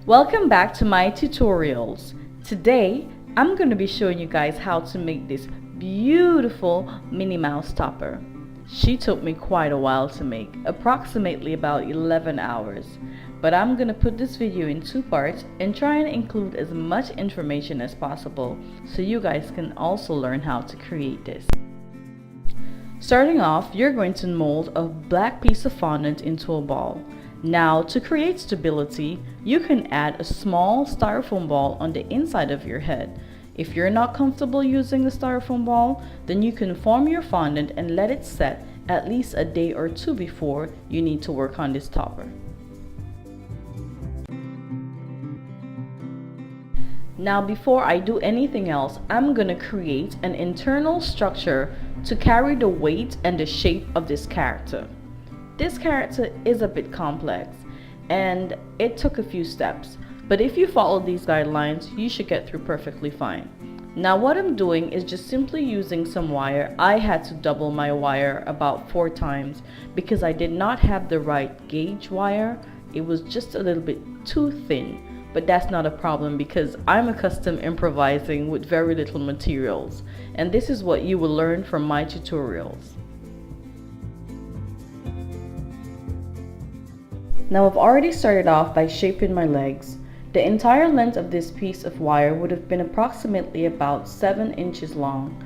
Welcome back to my tutorials. Today I'm going to be showing you guys how to make this beautiful Minnie Mouse topper. She took me quite a while to make, approximately about 11 hours. But I'm going to put this video in two parts and try and include as much information as possible so you guys can also learn how to create this. Starting off, you're going to mold a black piece of fondant into a ball. Now, to create stability, you can add a small styrofoam ball on the inside of your head. If you're not comfortable using the styrofoam ball, then you can form your fondant and let it set at least a day or two before you need to work on this topper. Now, before I do anything else, I'm going to create an internal structure to carry the weight and the shape of this character. This character is a bit complex and it took a few steps, but if you follow these guidelines, you should get through perfectly fine. Now what I'm doing is just simply using some wire. I had to double my wire about 4 times because I did not have the right gauge wire. It was just a little bit too thin, but that's not a problem because I'm accustomed improvising with very little materials, and this is what you will learn from my tutorials. Now I've already started off by shaping my legs. The entire length of this piece of wire would have been approximately about 7 inches long,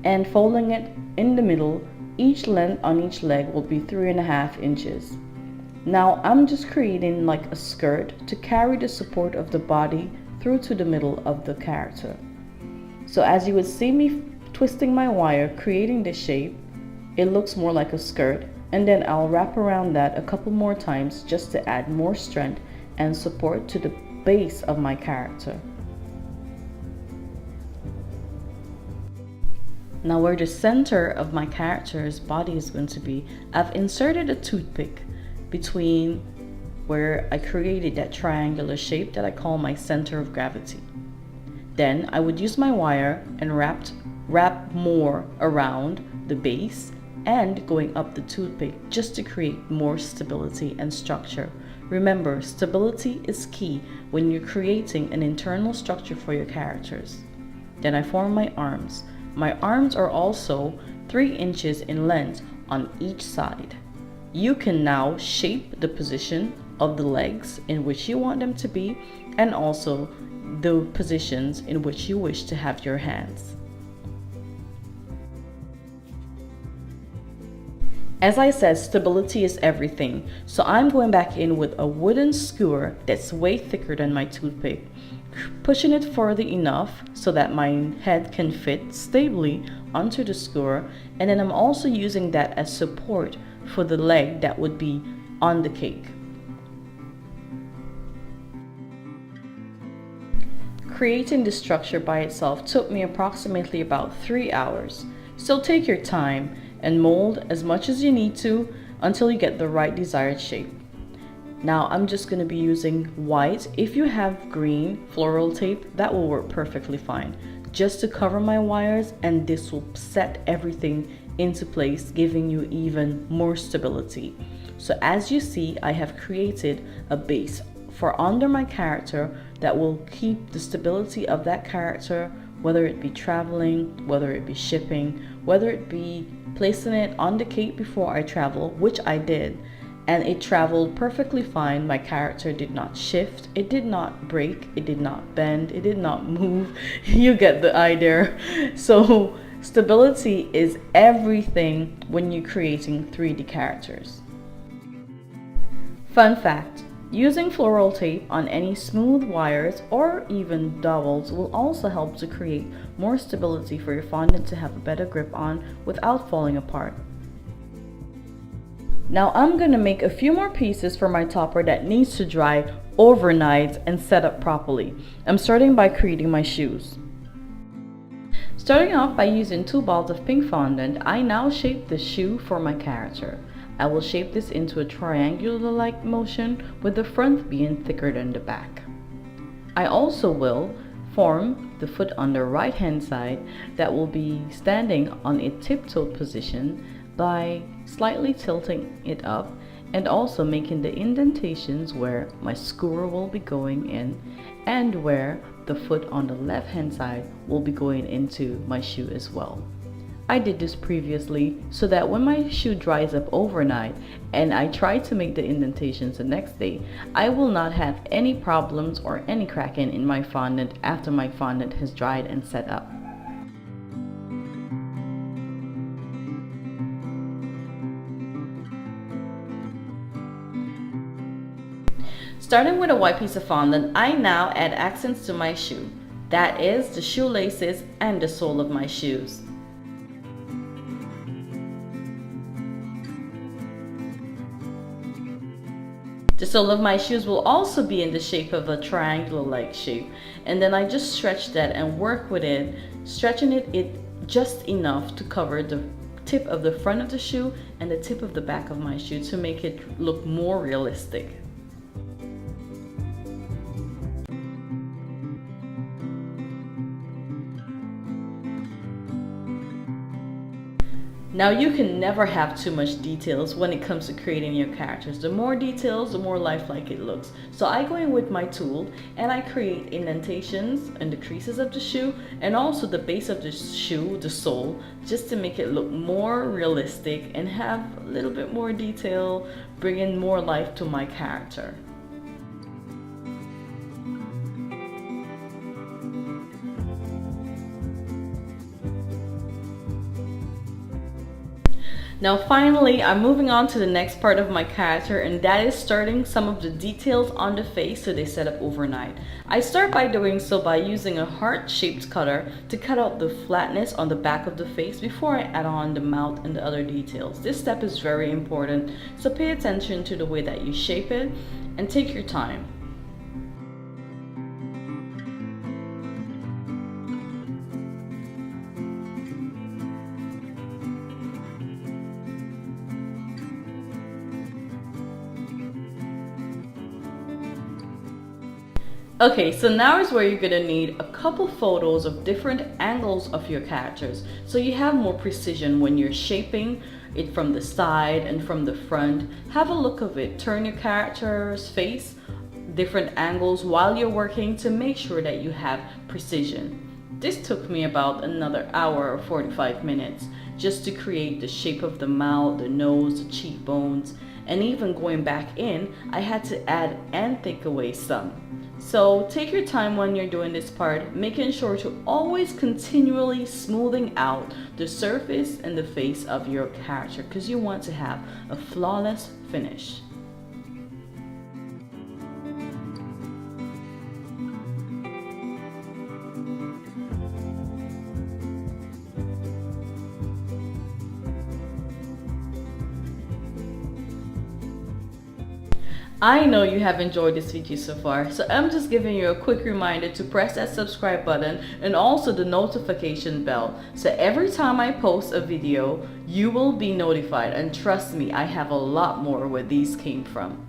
and folding it in the middle, each length on each leg will be 3.5 inches. Now I'm just creating like a skirt to carry the support of the body through to the middle of the character. So as you would see me twisting my wire, creating this shape, it looks more like a skirt, and then I'll wrap around that a couple more times just to add more strength and support to the base of my character. Now where the center of my character's body is going to be, I've inserted a toothpick between where I created that triangular shape that I call my center of gravity. Then I would use my wire and wrap more around the base and going up the toothpick just to create more stability and structure. Remember, stability is key when you're creating an internal structure for your characters. Then I form my arms. My arms are also 3 inches in length on each side. You can now shape the position of the legs in which you want them to be, and also the positions in which you wish to have your hands. As I said, stability is everything, so I'm going back in with a wooden skewer that's way thicker than my toothpick, pushing it further enough so that my head can fit stably onto the skewer, and then I'm also using that as support for the leg that would be on the cake. Creating the structure by itself took me approximately about 3 hours, so take your time and mold as much as you need to until you get the right desired shape. Now I'm just going to be using white. If you have green floral tape, that will work perfectly fine, just to cover my wires, and this will set everything into place, giving you even more stability. So as you see, I have created a base for under my character that will keep the stability of that character, whether it be traveling, whether it be shipping, whether it be placing it on the cake before I travel, which I did, and it traveled perfectly fine. My character did not shift, it did not break, it did not bend, it did not move. You get the idea. So stability is everything when you're creating 3D characters. Fun fact: using floral tape on any smooth wires or even dowels will also help to create more stability for your fondant to have a better grip on without falling apart. Now I'm going to make a few more pieces for my topper that needs to dry overnight and set up properly. I'm starting by creating my shoes. Starting off by using 2 balls of pink fondant, I now shape the shoe for my character. I will shape this into a triangular-like motion, with the front being thicker than the back. I also will form the foot on the right hand side that will be standing on a tiptoed position by slightly tilting it up and also making the indentations where my skewer will be going in and where the foot on the left hand side will be going into my shoe as well. I did this previously so that when my shoe dries up overnight and I try to make the indentations the next day, I will not have any problems or any cracking in my fondant after my fondant has dried and set up. Starting with a white piece of fondant, I now add accents to my shoe. That is the shoelaces and the sole of my shoes. The sole of my shoes will also be in the shape of a triangular-like shape, and then I just stretch that and work with it, stretching it just enough to cover the tip of the front of the shoe and the tip of the back of my shoe to make it look more realistic. Now you can never have too much details when it comes to creating your characters. The more details, the more lifelike it looks. So I go in with my tool and I create indentations in the creases of the shoe and also the base of the shoe, the sole, just to make it look more realistic and have a little bit more detail, bringing more life to my character. Now finally, I'm moving on to the next part of my character, and that is starting some of the details on the face so they set up overnight. I start by doing so by using a heart-shaped cutter to cut out the flatness on the back of the face before I add on the mouth and the other details. This step is very important, so pay attention to the way that you shape it and take your time. Okay, so now is where you're gonna need a couple photos of different angles of your characters so you have more precision when you're shaping it from the side and from the front. Have a look of it, turn your character's face different angles while you're working to make sure that you have precision. This took me about another hour or 45 minutes just to create the shape of the mouth, the nose, the cheekbones, and even going back in, I had to add and take away some. So take your time when you're doing this part, making sure to always continually smoothing out the surface and the face of your character because you want to have a flawless finish. I know you have enjoyed this video so far, so I'm just giving you a quick reminder to press that subscribe button and also the notification bell, so every time I post a video, you will be notified, and trust me, I have a lot more where these came from.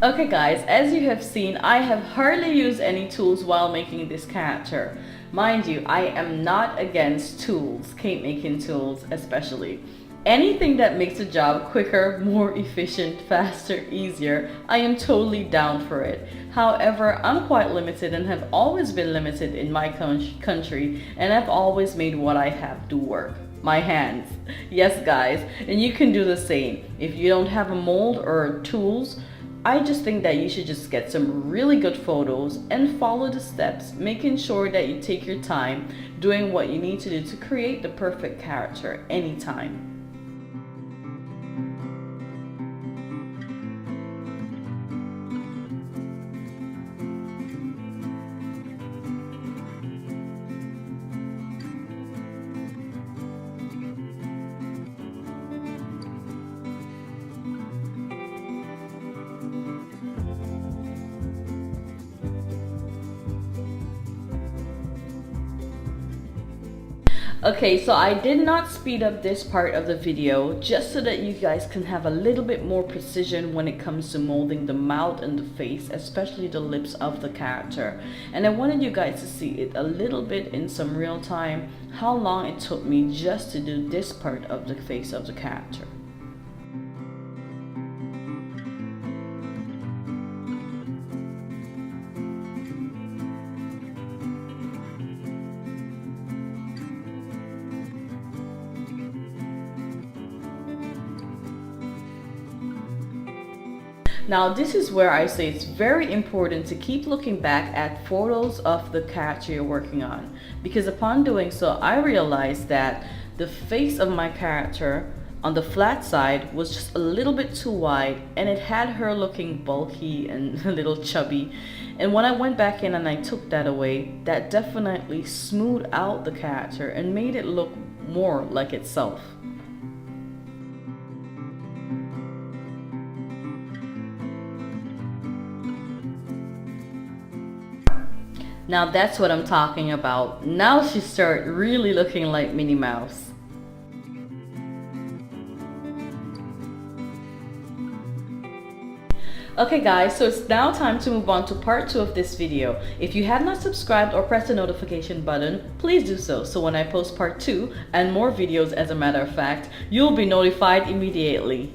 Okay guys, as you have seen, I have hardly used any tools while making this character. Mind you, I am not against tools, cake making tools especially. Anything that makes the job quicker, more efficient, faster, easier, I am totally down for it. However, I'm quite limited and have always been limited in my country, and I've always made what I have do work. My hands. Yes guys, and you can do the same. If you don't have a mold or tools, I just think that you should just get some really good photos and follow the steps, making sure that you take your time doing what you need to do to create the perfect character anytime. Okay, so I did not speed up this part of the video just so that you guys can have a little bit more precision when it comes to molding the mouth and the face, especially the lips of the character. And I wanted you guys to see it a little bit in some real time, how long it took me just to do this part of the face of the character. Now this is where I say it's very important to keep looking back at photos of the character you're working on, because upon doing so I realized that the face of my character on the flat side was just a little bit too wide, and it had her looking bulky and a little chubby. And when I went back in and I took that away, that definitely smoothed out the character and made it look more like itself. Now that's what I'm talking about. Now she started really looking like Minnie Mouse. Okay guys, so it's now time to move on to part 2 of this video. If you have not subscribed or pressed the notification button, please do so. So when I post part 2 and more videos, as a matter of fact, you'll be notified immediately.